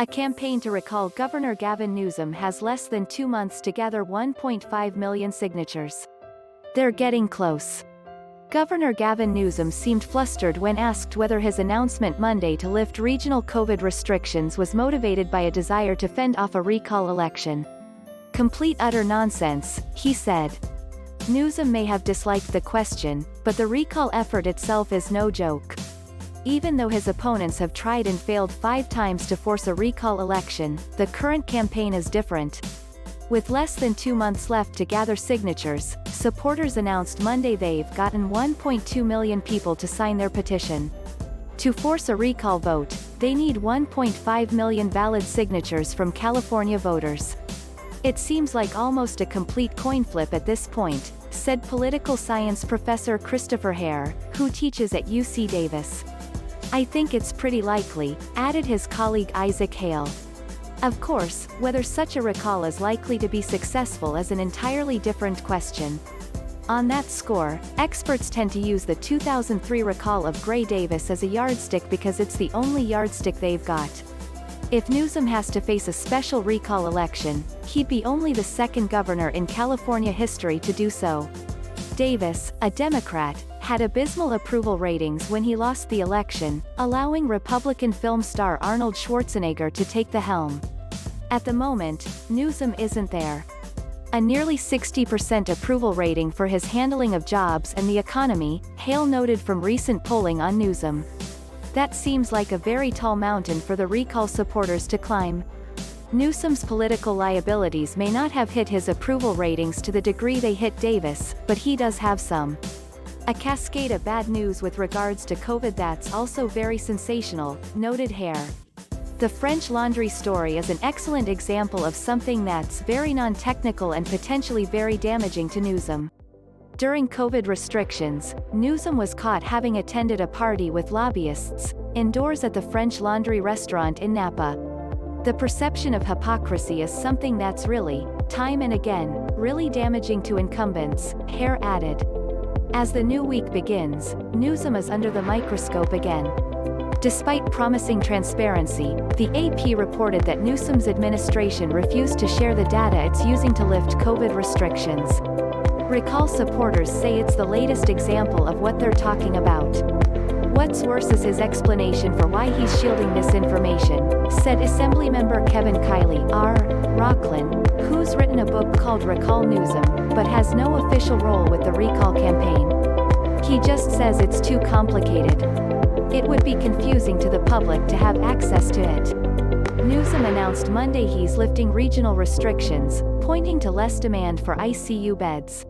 A campaign to recall Governor Gavin Newsom has less than 2 months to gather 1.5 million signatures. They're getting close. Governor Gavin Newsom seemed flustered when asked whether his announcement Monday to lift regional COVID restrictions was motivated by a desire to fend off a recall election. "Complete utter nonsense," he said. Newsom may have disliked the question, but the recall effort itself is no joke. Even though his opponents have tried and failed 5 times to force a recall election, the current campaign is different. With less than 2 months left to gather signatures, supporters announced Monday they've gotten 1.2 million people to sign their petition. To force a recall vote, they need 1.5 million valid signatures from California voters. "It seems like almost a complete coin flip at this point," said political science professor Christopher Hare, who teaches at UC Davis. "I think it's pretty likely," added his colleague Isaac Hale. Of course, whether such a recall is likely to be successful is an entirely different question. On that score, experts tend to use the 2003 recall of Gray Davis as a yardstick because it's the only yardstick they've got. If Newsom has to face a special recall election, he'd be only the second governor in California history to do so. Davis, a Democrat, had abysmal approval ratings when he lost the election, allowing Republican film star Arnold Schwarzenegger to take the helm. At the moment, Newsom isn't there. A nearly 60% approval rating for his handling of jobs and the economy, Hale noted from recent polling on Newsom. That seems like a very tall mountain for the recall supporters to climb. Newsom's political liabilities may not have hit his approval ratings to the degree they hit Davis, but he does have some. "A cascade of bad news with regards to COVID that's also very sensational," noted Hare. The French Laundry story is an excellent example of something that's very non-technical and potentially very damaging to Newsom. During COVID restrictions, Newsom was caught having attended a party with lobbyists, indoors at the French Laundry restaurant in Napa. The perception of hypocrisy is something that's really, time and again, really damaging to incumbents, Hare added. As the new week begins, Newsom is under the microscope again. Despite promising transparency, the AP reported that Newsom's administration refused to share the data it's using to lift COVID restrictions. Recall supporters say it's the latest example of what they're talking about. "What's worse is his explanation for why he's shielding this information," said Assemblymember Kevin Kiley, Rocklin, who's written a book called Recall Newsom, but has no official role with the recall campaign. He just says it's too complicated. It would be confusing to the public to have access to it. Newsom announced Monday he's lifting regional restrictions, pointing to less demand for ICU beds.